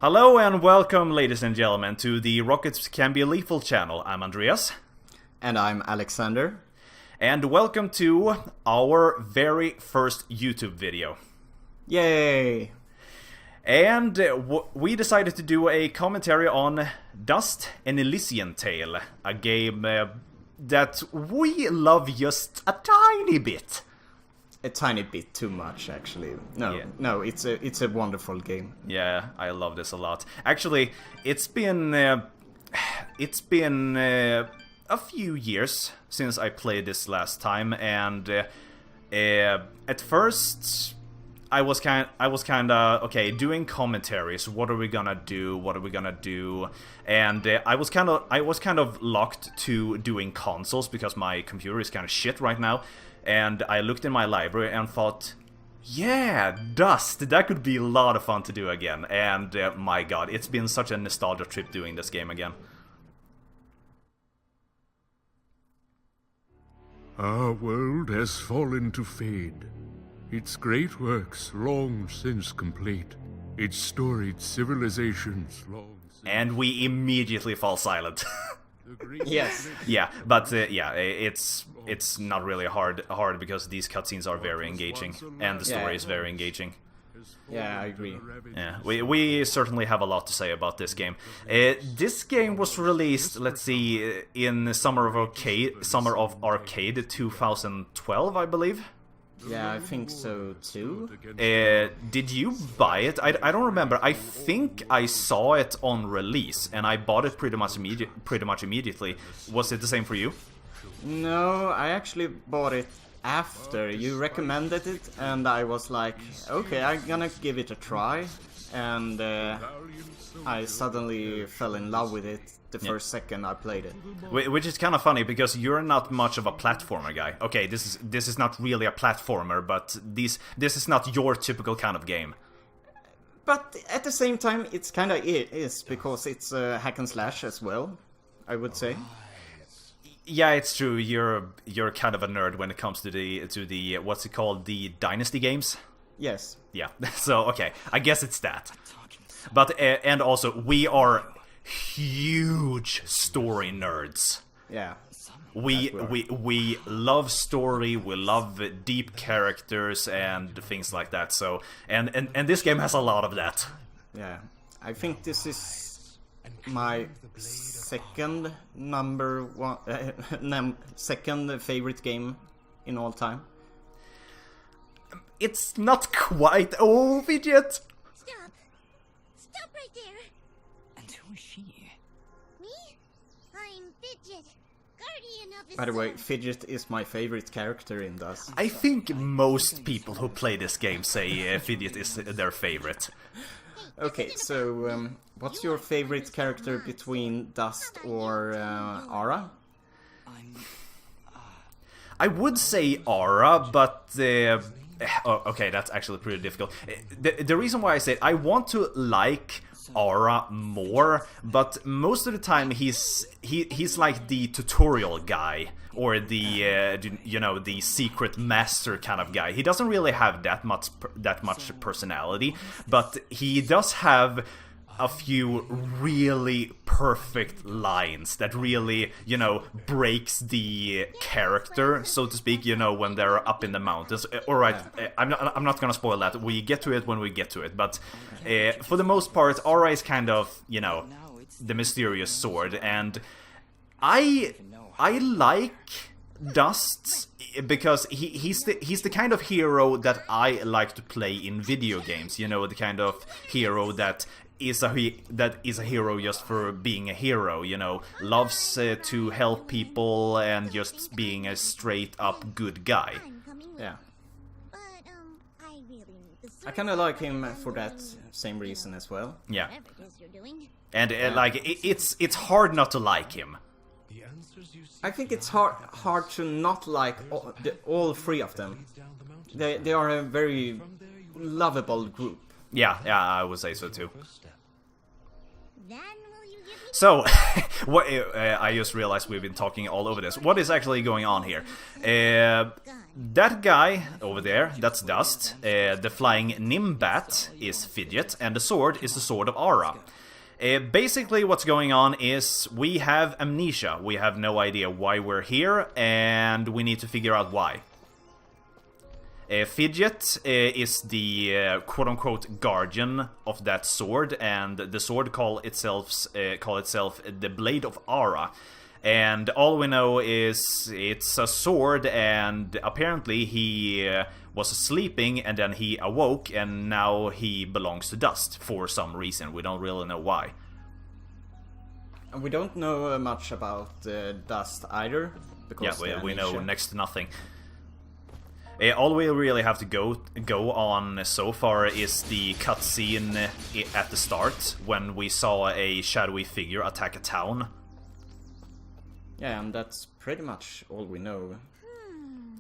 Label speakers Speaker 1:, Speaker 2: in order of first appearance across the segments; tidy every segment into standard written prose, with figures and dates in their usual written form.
Speaker 1: Hello and welcome, ladies and gentlemen, to the RocketsCanBeLethal channel. I'm Andreas.
Speaker 2: And I'm Alexander.
Speaker 1: And welcome to our very first YouTube video.
Speaker 2: Yay!
Speaker 1: And we decided to do a commentary on Dust: An Elysian Tale, a game that we love just a tiny bit.
Speaker 2: A tiny bit too much, actually. No, it's a wonderful game.
Speaker 1: Yeah, I love this a lot. Actually, it's been a few years since I played this last time, and at first I was kind of okay doing commentaries. What are we gonna do? And I was kind of locked to doing consoles because my computer is kind of shit right now. And I looked in my library and thought, yeah, Dust, that could be a lot of fun to do again. And my god, it's been such a nostalgia trip doing this game again.
Speaker 3: Our world has fallen to fade. Its great works long since complete. Its storied civilizations long since...
Speaker 1: And we immediately fall silent.
Speaker 2: Yes.
Speaker 1: Yeah, but yeah, it's not really hard because these cutscenes are very engaging and the story is very engaging.
Speaker 2: Yeah, I agree.
Speaker 1: Yeah, we certainly have a lot to say about this game. This game was released, let's see, in Summer of Arcade 2012, I believe.
Speaker 2: Yeah, I think so too.
Speaker 1: Did you buy it? I don't remember. I think I saw it on release and I bought it pretty much immediately. Was it the same for you?
Speaker 2: No, I actually bought it after you recommended it, and I was like, okay, I'm gonna give it a try, and I suddenly fell in love with it the first second I played it.
Speaker 1: Which is kind of funny because you're not much of a platformer guy. Okay, this is not really a platformer, but this is not your typical kind of game.
Speaker 2: But at the same time, it's kind of is because it's a hack and slash as well, I would say.
Speaker 1: Yeah, it's true. You're kind of a nerd when it comes to the what's it called, the Dynasty games.
Speaker 2: Yes.
Speaker 1: Yeah. So okay, I guess it's that. But and also we are huge story nerds.
Speaker 2: Yeah.
Speaker 1: We love story, we love deep characters and things like that. So and this game has a lot of that.
Speaker 2: Yeah. I think this is my second second favorite game in all time.
Speaker 1: It's not quite Fidget.
Speaker 4: Stop right there.
Speaker 5: And who is she?
Speaker 4: Me? I'm Fidget, guardian of the
Speaker 2: By the way,
Speaker 4: sun.
Speaker 2: Fidget is my favorite character in Dust.
Speaker 1: I think most people who play this game say Fidget is their favorite.
Speaker 2: Okay, so what's your favorite character between Dust or Ara?
Speaker 1: I would say Aura, but okay, that's actually pretty difficult. The reason why I say it, I want to like Aura more, but most of the time he's like the tutorial guy or the the secret master kind of guy. He doesn't really have that much personality, but he does have a few really perfect lines that really, breaks the character, so to speak, when they're up in the mountains. Alright, I'm not gonna spoil that. We get to it when we get to it, but for the most part, Aura is kind of, the mysterious sword, and I like Dust because he's the kind of hero that I like to play in video games, the kind of hero that is a hero just for being a hero, loves to help people and just being a straight up good guy.
Speaker 4: I'm coming with
Speaker 2: Yeah.
Speaker 4: But, I really need the
Speaker 2: I kind of like him for that same reason as well.
Speaker 1: Yeah,
Speaker 4: whatever it is you're doing.
Speaker 1: and it's hard not to like him.
Speaker 2: I think it's hard to not like all three of them. They are a very lovable group.
Speaker 1: Yeah, I would say so too.
Speaker 4: Then will you give
Speaker 1: So, what I just realized we've been talking all over this. What is actually going on here? That guy over there, that's Dust. The flying Nimbat is Fidget, and the sword is the Sword of Aura. Basically, what's going on is we have amnesia. We have no idea why we're here, and we need to figure out why. Fidget is the quote-unquote guardian of that sword, and the sword call itself the Blade of Aura. And all we know is it's a sword, and apparently he was sleeping and then he awoke, and now he belongs to Dust for some reason. We don't really know why.
Speaker 2: And we don't know much about Dust either, because
Speaker 1: we know next to nothing. All we really have to go on so far is the cutscene at the start, when we saw a shadowy figure attack a town.
Speaker 2: Yeah, and that's pretty much all we know.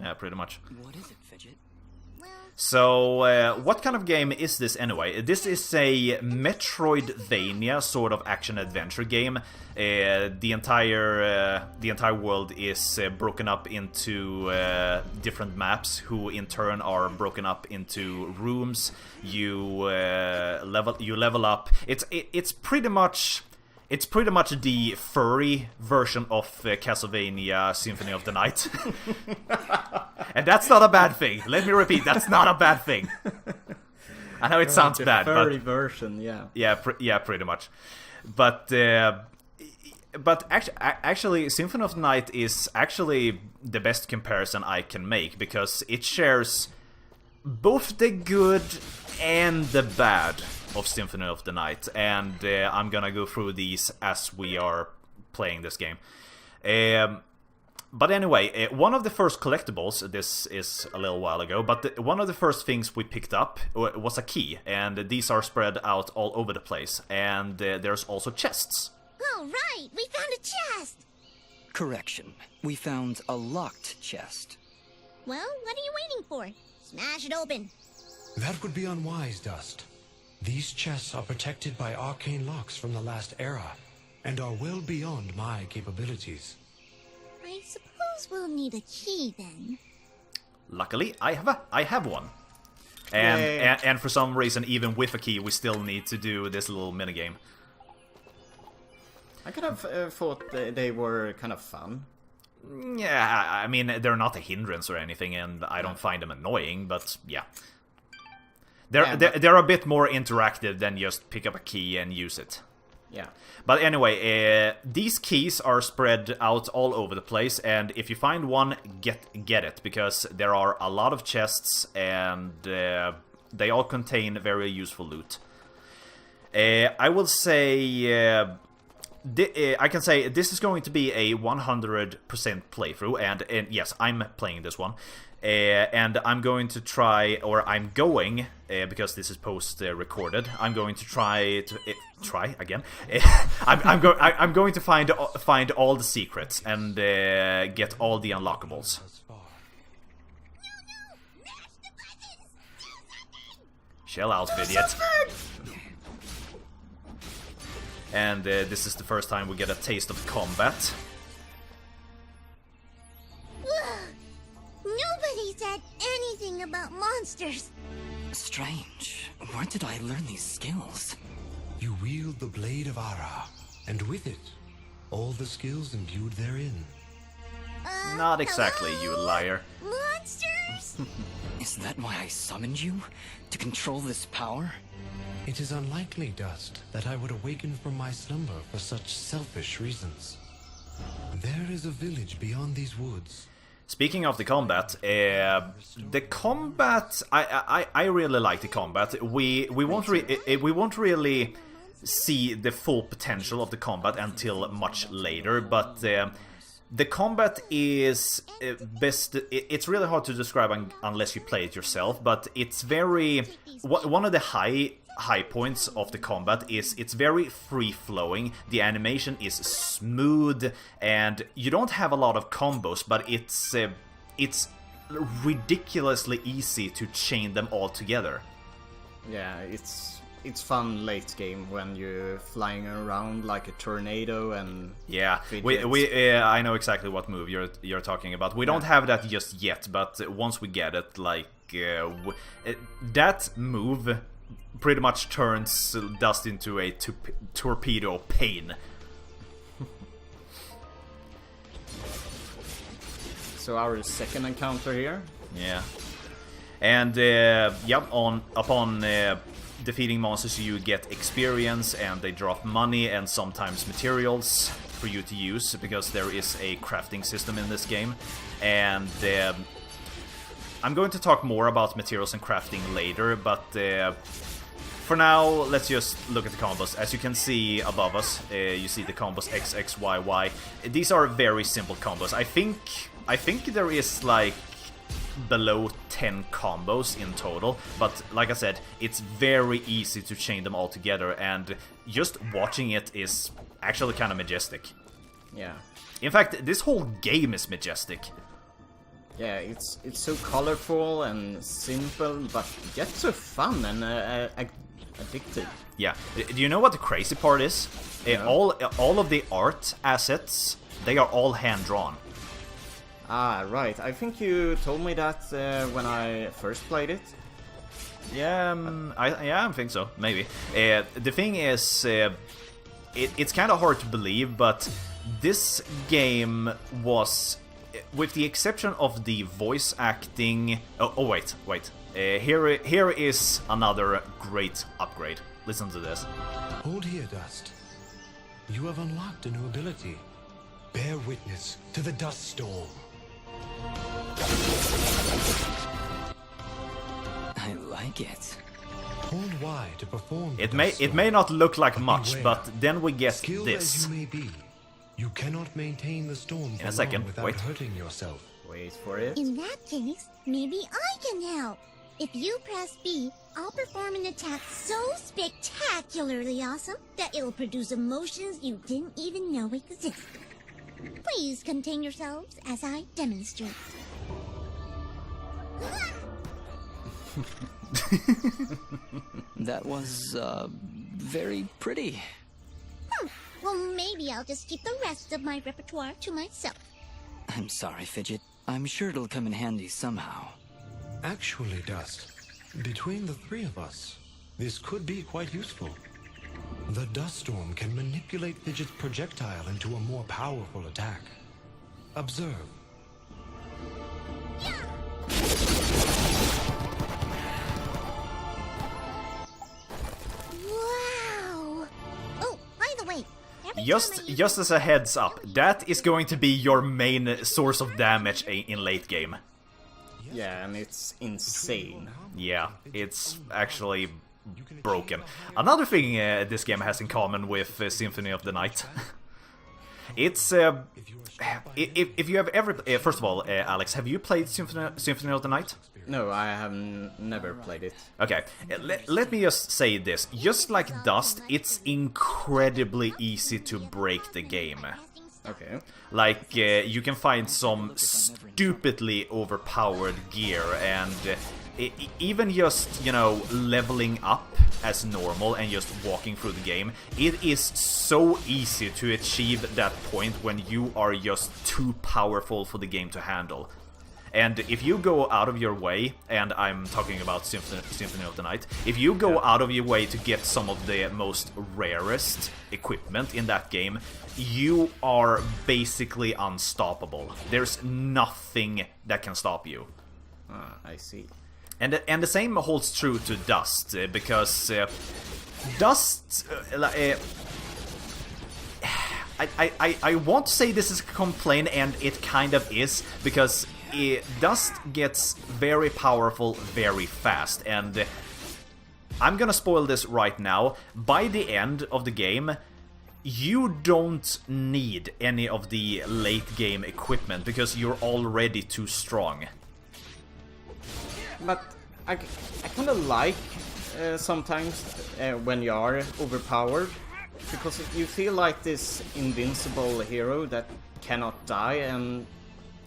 Speaker 1: Yeah, pretty much.
Speaker 5: What is it, Fidget?
Speaker 1: So, what kind of game is this anyway? This is a Metroidvania sort of action-adventure game. The entire world is broken up into different maps, who in turn are broken up into rooms. You level up. It's pretty much the furry version of Castlevania Symphony of the Night. And that's not a bad thing. Let me repeat, that's not a bad thing. I know it sounds bad,
Speaker 2: furry
Speaker 1: but
Speaker 2: version, yeah.
Speaker 1: yeah, pretty much. But actually, Symphony of the Night is actually the best comparison I can make, because it shares both the good and the bad of Symphony of the Night, and I'm gonna go through these as we are playing this game. But anyway, one of the first collectibles, this is a little while ago, but one of the first things we picked up was a key, and these are spread out all over the place, and there's also chests.
Speaker 4: Oh, right! We found a chest!
Speaker 5: Correction. We found a locked chest.
Speaker 4: Well, what are you waiting for? Smash it open.
Speaker 6: That would be unwise, Dust. These chests are protected by arcane locks from the last era, and are well beyond my capabilities.
Speaker 4: I suppose we'll need a key then.
Speaker 1: Luckily, I have one. And for some reason, even with a key, we still need to do this little minigame.
Speaker 2: I could have thought they were kind of fun.
Speaker 1: Yeah, I mean, they're not a hindrance or anything, and I don't find them annoying, but yeah. They're a bit more interactive than just pick up a key and use it.
Speaker 2: Yeah.
Speaker 1: But anyway, these keys are spread out all over the place, and if you find one, get it, because there are a lot of chests, and they all contain very useful loot. I will say... I can say this is going to be a 100% playthrough, and yes, I'm playing this one. And I'm going to try, or I'm going, because this is post-recorded, I'm going to try again. I'm going to find all the secrets and get all the unlockables. Chill out, idiot. And this is the first time we get a taste of combat.
Speaker 4: Nobody said anything about monsters.
Speaker 5: Strange. Where did I learn these skills?
Speaker 6: You wield the Blade of Ara, and with it, all the skills imbued therein.
Speaker 1: Not exactly, you liar.
Speaker 4: Monsters?
Speaker 5: Is that why I summoned you? To control this power?
Speaker 6: It is unlikely, Dust, that I would awaken from my slumber for such selfish reasons. There is a village beyond these woods.
Speaker 1: Speaking of the combat, I really like the combat. We won't really see the full potential of the combat until much later, but the combat is best. It's really hard to describe unless you play it yourself, but it's very... One of the high points of the combat is it's very free-flowing, the animation is smooth, and you don't have a lot of combos, but it's ridiculously easy to chain them all together.
Speaker 2: Yeah, it's it's fun late game when you're flying around like a tornado and
Speaker 1: Yeah,
Speaker 2: fidgets.
Speaker 1: I know exactly what move you're talking about. We don't have that just yet, but once we get it, like that move pretty much turns Dust into a torpedo pain.
Speaker 2: So our second encounter here.
Speaker 1: Yeah, and upon defeating monsters, you get experience, and they drop money and sometimes materials for you to use, because there is a crafting system in this game. And I'm going to talk more about materials and crafting later, but for now, let's just look at the combos. As you can see above us, you see the combos X, X, Y, Y. These are very simple combos. I think there is like below 10 combos in total, but like I said, it's very easy to chain them all together, and just watching it is actually kind of majestic.
Speaker 2: Yeah.
Speaker 1: In fact, this whole game is majestic.
Speaker 2: Yeah, it's so colorful and simple, but yet so fun and addictive.
Speaker 1: Yeah. Do you know what the crazy part is?
Speaker 2: No.
Speaker 1: All of the art assets, they are all hand-drawn.
Speaker 2: Ah, right. I think you told me that when I first played it.
Speaker 1: Yeah, I think so. Maybe. The thing is, it's kind of hard to believe, but this game was, with the exception of the voice acting. Wait. Here is another great upgrade. Listen to this.
Speaker 6: Hold here, Dust. You have unlocked a new ability. Bear witness to the dust storm.
Speaker 5: I like it.
Speaker 6: Hold Y to perform the
Speaker 1: It
Speaker 6: dust
Speaker 1: may
Speaker 6: storm.
Speaker 1: not look like much,
Speaker 6: Beware.
Speaker 1: but then we get
Speaker 6: Skilled
Speaker 1: this.
Speaker 6: as you may be, you cannot maintain the storm
Speaker 1: In
Speaker 6: for
Speaker 1: a second,
Speaker 6: long without
Speaker 1: wait.
Speaker 6: hurting yourself.
Speaker 2: Wait for it.
Speaker 4: In that case, maybe I can help. If you press B, I'll perform an attack so spectacularly awesome that it'll produce emotions you didn't even know existed. Please contain yourselves as I demonstrate.
Speaker 5: That was, very pretty.
Speaker 4: Well, maybe I'll just keep the rest of my repertoire to myself.
Speaker 5: I'm sorry, Fidget. I'm sure it'll come in handy somehow.
Speaker 6: Actually, Dust, between the three of us, this could be quite useful. The dust storm can manipulate Fidget's projectile into a more powerful attack. Observe.
Speaker 4: Wow! Oh, by the way, every time I use
Speaker 1: Just as a heads up, that is going to be your main source of damage in late game.
Speaker 2: Yeah, and it's insane.
Speaker 1: Yeah, it's actually broken. Another thing this game has in common with Symphony of the Night. It's if you have ever first of all, Alex, have you played Symphony of the Night?
Speaker 2: No, I have never played it.
Speaker 1: Okay, let me just say this. Just like Dust, it's incredibly easy to break the game.
Speaker 2: Okay.
Speaker 1: Like, you can find some stupidly overpowered gear, and even just, you know, leveling up as normal and just walking through the game, it is so easy to achieve that point when you are just too powerful for the game to handle. And if you go out of your way, and I'm talking about Symphony of the Night, if you go out of your way to get some of the most rarest equipment in that game, you are basically unstoppable. There's nothing that can stop you.
Speaker 2: Ah, I see.
Speaker 1: And the same holds true to Dust, because Dust... I want to say this is a complaint, and it kind of is, because Dust gets very powerful very fast, and I'm gonna spoil this right now. By the end of the game, you don't need any of the late game equipment, because you're already too strong.
Speaker 2: But I kind of like sometimes when you are overpowered, because you feel like this invincible hero that cannot die, and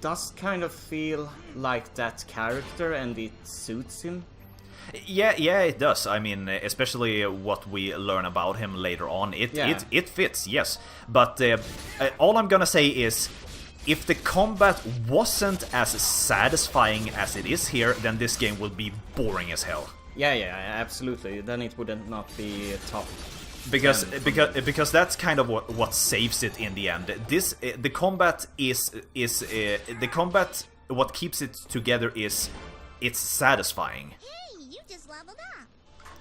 Speaker 2: does kind of feel like that character, and it suits him.
Speaker 1: Yeah, it does. I mean, especially what we learn about him later on. It fits, yes. But all I'm gonna say is, if the combat wasn't as satisfying as it is here, then this game would be boring as hell.
Speaker 2: Yeah, absolutely. Then it would not be top.
Speaker 1: Because that's kind of what saves it in the end. The combat is the combat. What keeps it together is it's satisfying.
Speaker 4: Hey, you just leveled up.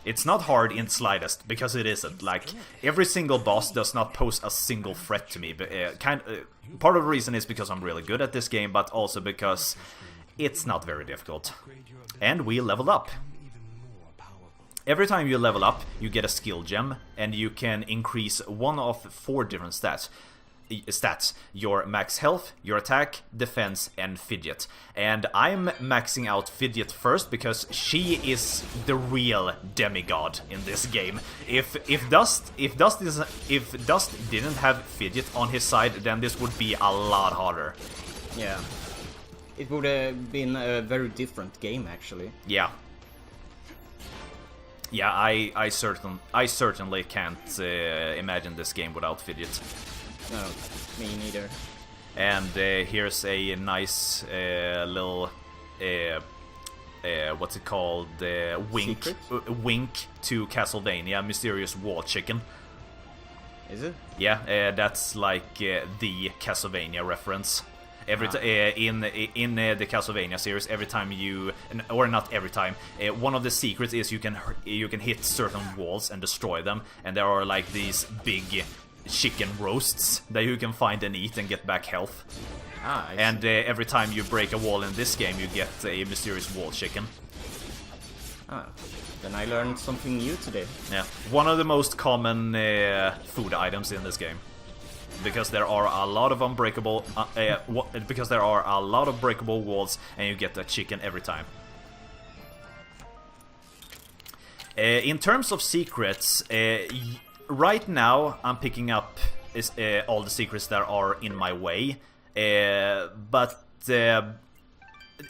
Speaker 1: It's not hard in slightest, because it isn't. Like, every single boss does not pose a single threat to me. But part of the reason is because I'm really good at this game, but also because it's not very difficult. And we leveled up. Every time you level up, you get a skill gem, and you can increase one of 4 different stats. Your max health, your attack, defense, and fidget. And I'm maxing out fidget first because she is the real demigod in this game. If Dust didn't have fidget on his side, then this would be a lot harder.
Speaker 2: Yeah, it would have been a very different game actually.
Speaker 1: Yeah. Yeah, I certainly can't imagine this game without fidget.
Speaker 2: No, me neither.
Speaker 1: And here's a nice little what's it called? Wink to Castlevania, Mysterious Wall Chicken.
Speaker 2: Is it?
Speaker 1: Yeah, that's like the Castlevania reference. In the Castlevania series, every time you, or not every time, one of the secrets is you can hit certain walls and destroy them, and there are like these big chicken roasts that you can find and eat and get back health. And every time you break a wall in this game, you get a mysterious wall chicken.
Speaker 2: Then I learned something new today.
Speaker 1: Yeah, one of the most common food items in this game. Because there are a lot of unbreakable, because there are a lot of breakable walls, and you get a chicken every time. In terms of secrets, right now I'm picking up all the secrets that are in my way, but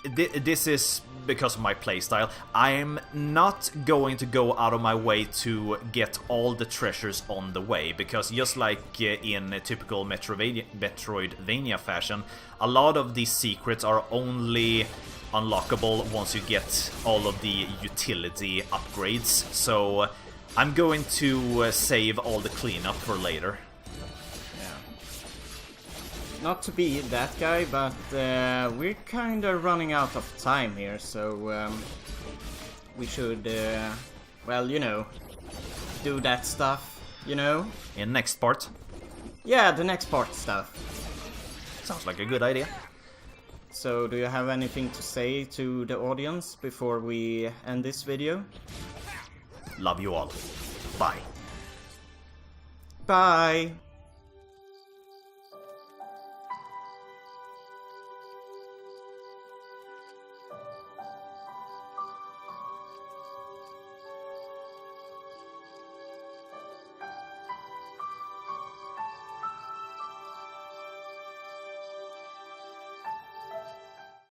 Speaker 1: this is because of my playstyle. I'm not going to go out of my way to get all the treasures on the way, because just like in a typical Metroidvania fashion, a lot of these secrets are only unlockable once you get all of the utility upgrades, so I'm going to save all the cleanup for later.
Speaker 2: Not to be that guy, but we're kinda running out of time here, so we should, well, you know, do that stuff, you know?
Speaker 1: In next part?
Speaker 2: Yeah, the next part stuff.
Speaker 1: Sounds like a good idea.
Speaker 2: So, do you have anything to say to the audience before we end this video?
Speaker 1: Love you all. Bye.
Speaker 2: Bye!